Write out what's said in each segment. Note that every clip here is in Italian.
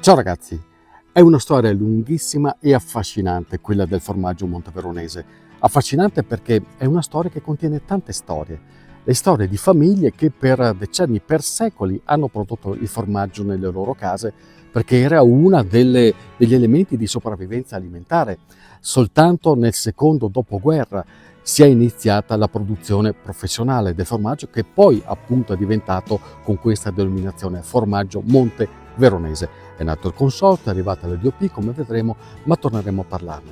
Ciao ragazzi, è una storia lunghissima e affascinante quella del formaggio monteveronese. Affascinante perché è una storia che contiene tante storie, le storie di famiglie che per decenni, per secoli hanno prodotto il formaggio nelle loro case perché era uno degli elementi di sopravvivenza alimentare. Soltanto nel secondo dopoguerra si è iniziata la produzione professionale del formaggio che poi appunto è diventato con questa denominazione formaggio monteveronese. È nato il consorte, è arrivata la DOP, come vedremo, ma torneremo a parlarne.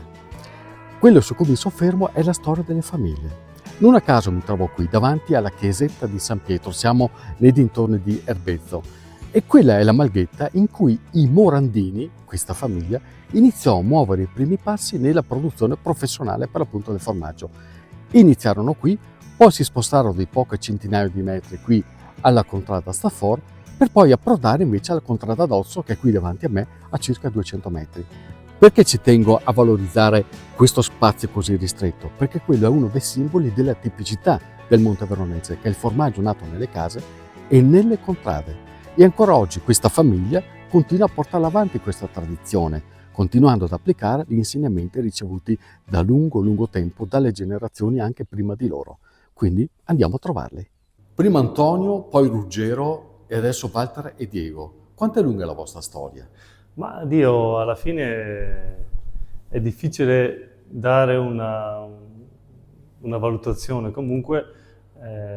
Quello su cui mi soffermo è la storia delle famiglie. Non a caso mi trovo qui, davanti alla chiesetta di San Pietro, siamo nei dintorni di Erbezzo. E quella è la malghetta in cui i Morandini, questa famiglia, iniziò a muovere i primi passi nella produzione professionale per l'appunto del formaggio. Iniziarono qui, poi si spostarono di poche centinaia di metri qui alla contrada Stafford, per poi approdare invece alla contrada d'Ozzo che è qui davanti a me a circa 200 metri. Perché ci tengo a valorizzare questo spazio così ristretto? Perché quello è uno dei simboli della tipicità del monteveronese, che è il formaggio nato nelle case e nelle contrade. E ancora oggi questa famiglia continua a portare avanti questa tradizione, continuando ad applicare gli insegnamenti ricevuti da lungo tempo dalle generazioni anche prima di loro. Quindi andiamo a trovarli. Prima Antonio, poi Ruggero e adesso Walter e Diego. Quanto è lunga la vostra storia? Ma Dio, alla fine è difficile dare una valutazione. Comunque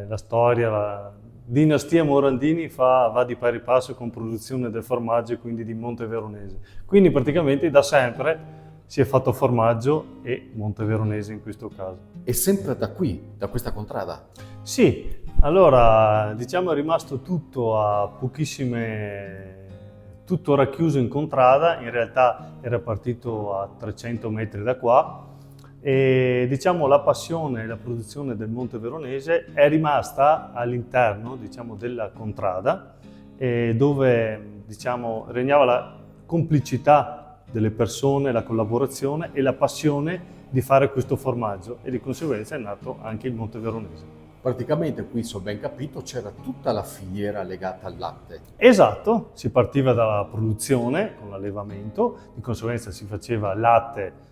la storia, la dinastia Morandini va di pari passo con produzione del formaggio e quindi di Monteveronese. Quindi praticamente da sempre si è fatto formaggio e Monteveronese in questo caso. E sempre da qui, da questa contrada? Sì, allora diciamo è rimasto tutto a pochissime, tutto racchiuso in contrada, in realtà era partito a 300 metri da qua e diciamo la passione e la produzione del Monteveronese è rimasta all'interno diciamo della contrada dove diciamo regnava la complicità delle persone, la collaborazione e la passione di fare questo formaggio e di conseguenza è nato anche il Monteveronese. Praticamente qui, se ho ben capito, c'era tutta la filiera legata al latte. Esatto, si partiva dalla produzione con l'allevamento, di conseguenza si faceva latte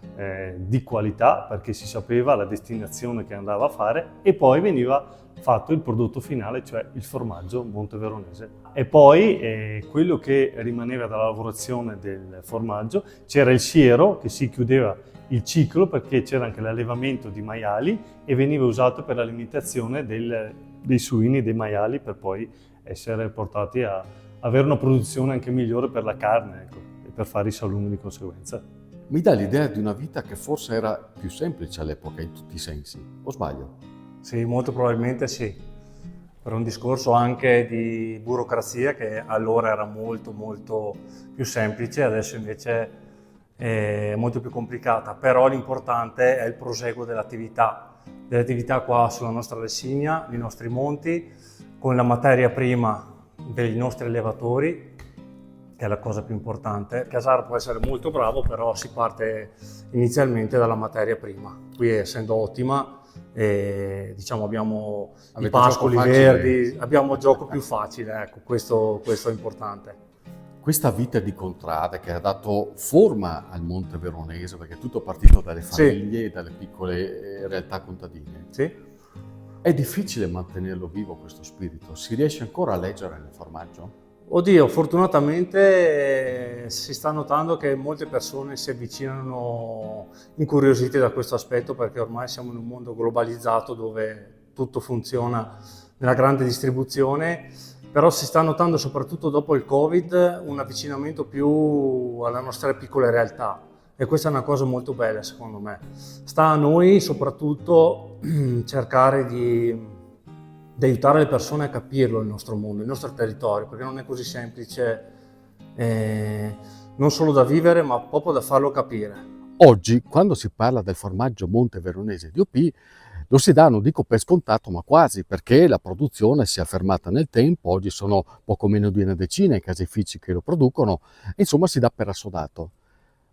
di qualità perché si sapeva la destinazione che andava a fare e poi veniva fatto il prodotto finale, cioè il formaggio monteveronese. E poi quello che rimaneva dalla lavorazione del formaggio c'era il siero che si chiudeva il ciclo perché c'era anche l'allevamento di maiali e veniva usato per l'alimentazione dei suini, dei maiali per poi essere portati a avere una produzione anche migliore per la carne, ecco, e per fare i salumi di conseguenza. Mi dà l'idea di una vita che forse era più semplice all'epoca in tutti i sensi, o sbaglio? Sì, molto probabilmente sì, per un discorso anche di burocrazia che allora era molto più semplice, adesso invece è molto più complicata, però l'importante è il proseguo dell'attività qua sulla nostra Lessigna, nei nostri monti, con la materia prima dei nostri allevatori, che è la cosa più importante. Casar può essere molto bravo, però si parte inizialmente dalla materia prima. Qui essendo ottima, diciamo abbiamo i pascoli verdi, abbiamo il gioco più facile, ecco, questo è importante. Questa vita di contrada che ha dato forma al Monteveronese, perché è tutto partito dalle famiglie e dalle piccole realtà contadine. Sì. È difficile mantenerlo vivo questo spirito? Si riesce ancora a leggere nel formaggio? Oddio, fortunatamente si sta notando che molte persone si avvicinano incuriosite da questo aspetto perché ormai siamo in un mondo globalizzato dove tutto funziona nella grande distribuzione, però si sta notando soprattutto dopo il Covid un avvicinamento più alle nostre piccole realtà e questa è una cosa molto bella secondo me. Sta a noi soprattutto cercare di aiutare le persone a capirlo il nostro mondo, il nostro territorio, perché non è così semplice non solo da vivere ma proprio da farlo capire. Oggi, quando si parla del formaggio monteveronese DOP, lo si dà, non dico per scontato, ma quasi, perché la produzione si è fermata nel tempo, oggi sono poco meno di una decina i caseifici che lo producono, e insomma si dà per assodato.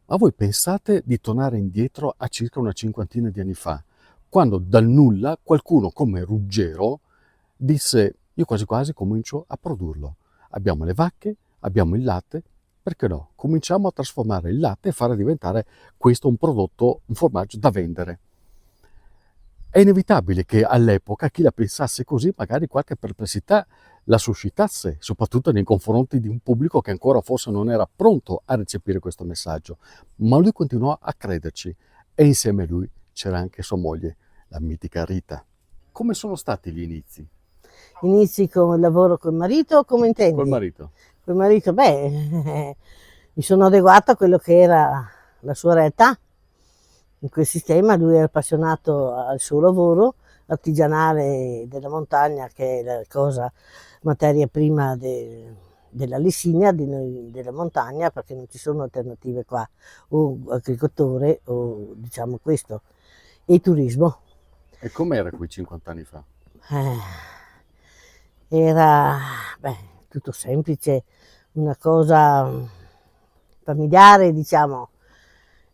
Ma voi pensate di tornare indietro a circa una cinquantina di anni fa, quando dal nulla qualcuno come Ruggero disse io quasi quasi comincio a produrlo. Abbiamo le vacche, abbiamo il latte, perché no? Cominciamo a trasformare il latte e fare diventare questo un prodotto, un formaggio da vendere. È inevitabile che all'epoca chi la pensasse così magari qualche perplessità la suscitasse, soprattutto nei confronti di un pubblico che ancora forse non era pronto a recepire questo messaggio, ma lui continuò a crederci e insieme a lui c'era anche sua moglie, la mitica Rita. Come sono stati gli inizi? Inizi con il lavoro col marito o come intendi? Col marito? Col marito, beh, mi sono adeguata a quello che era la sua realtà in quel sistema. Lui era appassionato al suo lavoro artigianale della montagna, che è la cosa, materia prima della Lessinia, della montagna, perché non ci sono alternative qua, o agricoltore o diciamo questo, e turismo. E com'era qui 50 anni fa? Era tutto semplice, una cosa familiare, diciamo.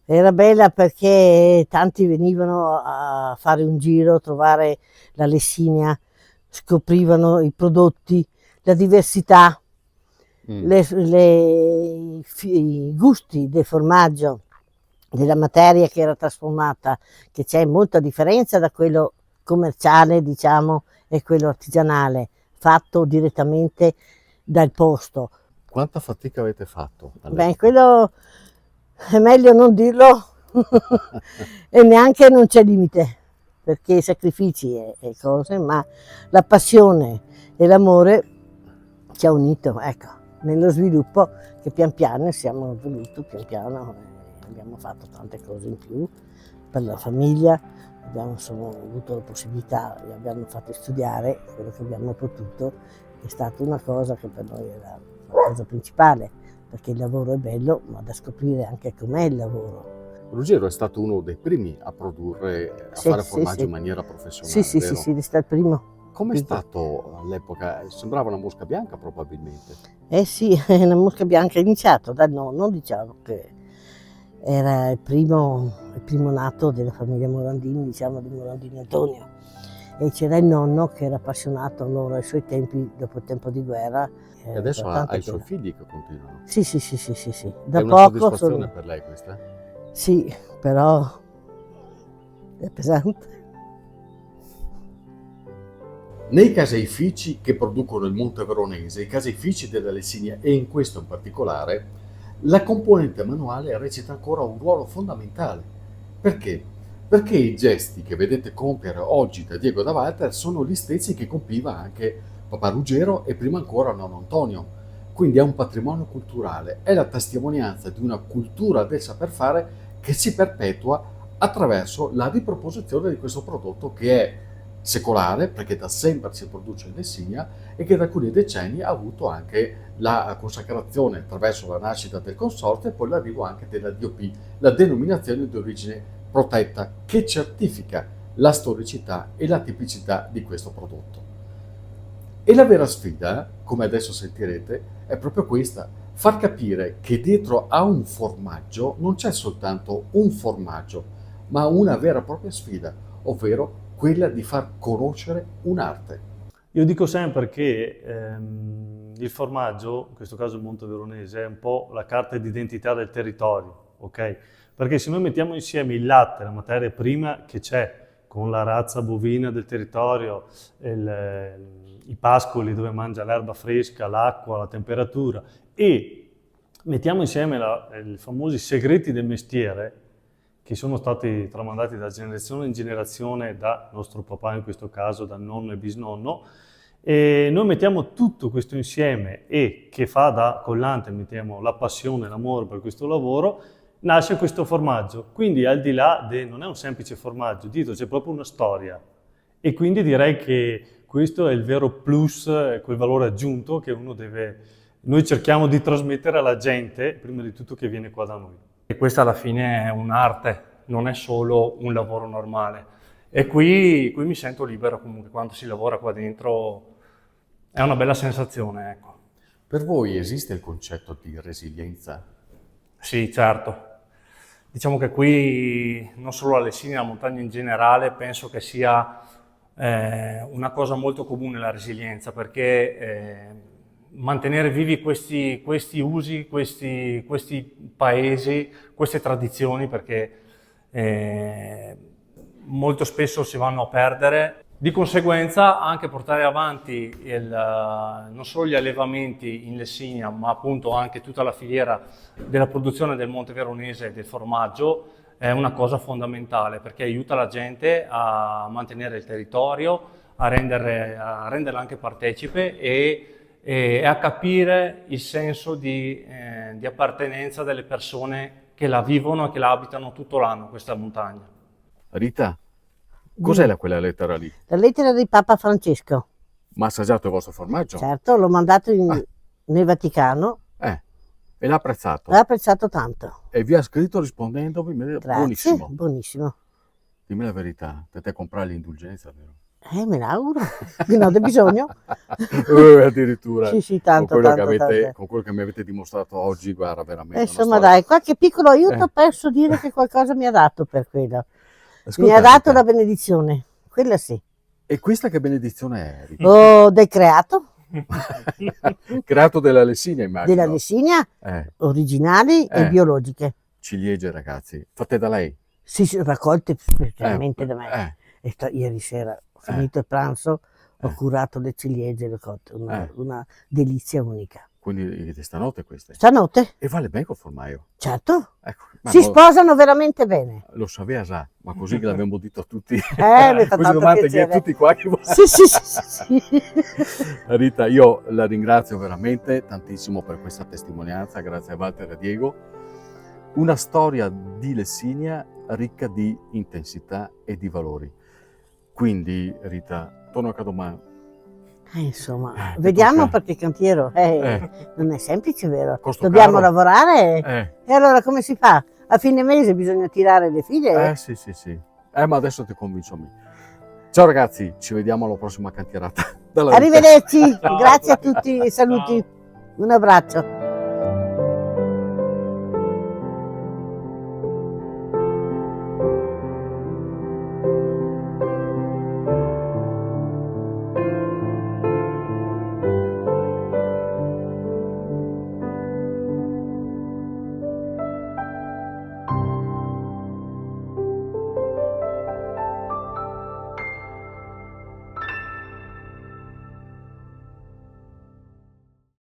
Era bella perché tanti venivano a fare un giro, trovare la Lessinia, scoprivano i prodotti, la diversità, i gusti del formaggio, della materia che era trasformata, che c'è molta differenza da quello commerciale, diciamo, e quello artigianale, fatto direttamente dal posto. Quanta fatica avete fatto? Beh, quello è meglio non dirlo e neanche non c'è limite, perché sacrifici e cose, ma la passione e l'amore ci ha unito, ecco, nello sviluppo che pian piano siamo evoluti, pian piano abbiamo fatto tante cose in più per la famiglia, abbiamo avuto la possibilità, li abbiamo fatti studiare quello che abbiamo potuto, è stata una cosa che per noi era la cosa principale, perché il lavoro è bello, ma da scoprire anche com'è il lavoro. Ruggero è stato uno dei primi a produrre, a fare formaggio in maniera professionale, Sì, vero? è stato il primo. Com'è stato all'epoca? Sembrava una mosca bianca probabilmente. Sì, è una mosca bianca, è iniziato dal nonno, diciamo che era il primo nato della famiglia Morandini, diciamo di Morandini Antonio. E c'era il nonno che era appassionato allora ai suoi tempi, dopo il tempo di guerra. E adesso ha i suoi figli che continuano. Sì. Da è una poco soddisfazione per lei questa? Sì, però è pesante. Nei caseifici che producono il Monte Veronese, i caseifici della Lessinia e in questo in particolare, la componente manuale recita ancora un ruolo fondamentale. Perché? Perché i gesti che vedete compiere oggi da Diego da Walter sono gli stessi che compiva anche papà Ruggero e prima ancora nonno Antonio. Quindi è un patrimonio culturale, è la testimonianza di una cultura del saper fare che si perpetua attraverso la riproposizione di questo prodotto che è secolare, perché da sempre si produce in Lessinia e che da alcuni decenni ha avuto anche la consacrazione attraverso la nascita del consorzio e poi l'arrivo anche della DOP, la denominazione di origine protetta, che certifica la storicità e la tipicità di questo prodotto. E la vera sfida, come adesso sentirete, è proprio questa: far capire che dietro a un formaggio non c'è soltanto un formaggio, ma una vera e propria sfida, ovvero quella di far conoscere un'arte. Io dico sempre che il formaggio, in questo caso il Monte Veronese, è un po' la carta d'identità del territorio, ok? Perché se noi mettiamo insieme il latte, la materia prima che c'è, con la razza bovina del territorio, i pascoli dove mangia l'erba fresca, l'acqua, la temperatura, e mettiamo insieme i famosi segreti del mestiere, che sono stati tramandati da generazione in generazione, da nostro papà in questo caso, dal nonno e bisnonno, e noi mettiamo tutto questo insieme e che fa da collante, mettiamo la passione, l'amore per questo lavoro, nasce questo formaggio. Quindi al di là non è un semplice formaggio, dietro c'è proprio una storia, e quindi direi che questo è il vero plus, quel valore aggiunto che noi cerchiamo di trasmettere alla gente, prima di tutto che viene qua da noi. E questa alla fine è un'arte, non è solo un lavoro normale. E qui mi sento libero comunque, quando si lavora qua dentro è una bella sensazione, ecco. Per voi esiste il concetto di resilienza? Sì, certo. Diciamo che qui, non solo la Lessinia, la montagna in generale, penso che sia una cosa molto comune la resilienza, perché mantenere vivi questi usi, questi paesi, queste tradizioni, perché molto spesso si vanno a perdere. Di conseguenza anche portare avanti non solo gli allevamenti in Lessinia, ma appunto anche tutta la filiera della produzione del Monte Veronese e del formaggio è una cosa fondamentale, perché aiuta la gente a mantenere il territorio, a renderla anche partecipe e a capire il senso di appartenenza delle persone che la vivono e che la abitano tutto l'anno, questa montagna. Rita, cos'è quella lettera lì? La lettera di Papa Francesco. Ma ha assaggiato il vostro formaggio? Certo, l'ho mandato nel Vaticano. E l'ha apprezzato? L'ha apprezzato tanto. E vi ha scritto rispondendovi, Grazie, buonissimo. buonissimo. Dimmi la verità, te comprare l'indulgenza, vero? Me l'auguro, che non ho bisogno. Addirittura. Sì, tanto, con quello, tanto. con quello che mi avete dimostrato oggi, guarda, veramente. Insomma dai, qualche piccolo aiuto posso dire che qualcosa mi ha dato per quello. Ascolta, Mi ha dato Rita, la benedizione, quella sì. E questa che benedizione è, Rita? Oh, del creato, Creato della Lessinia, immagino. della Lessinia, Eh, originali e biologiche. ciliegie, ragazzi. Fatte da lei? Sì, raccolte specialmente da me. E ieri sera, finito il pranzo, ho curato le ciliegie, le ho cotte, una delizia unica. Quindi stanotte queste? Stanotte? E vale bene col formaio? Certo. Ecco, Si sposano veramente bene. lo sapeva già, ma così che l'abbiamo detto a tutti. Mi fa Queste tanto domande che a piacere. tutti qua che Sì. Rita, io la ringrazio veramente tantissimo per questa testimonianza, grazie a Walter e a Diego. Una storia di Lessinia ricca di intensità e di valori. Quindi, Rita, torno a domani. Insomma, vediamo tocca. perché cantiero non è semplice, vero? Costo Dobbiamo caro. lavorare e allora come si fa? A fine mese bisogna tirare le file. Sì. Ma adesso ti convincio a me. Ciao ragazzi, ci vediamo alla prossima cantierata. Dalla Rita. Arrivederci, grazie a tutti e saluti. Un abbraccio.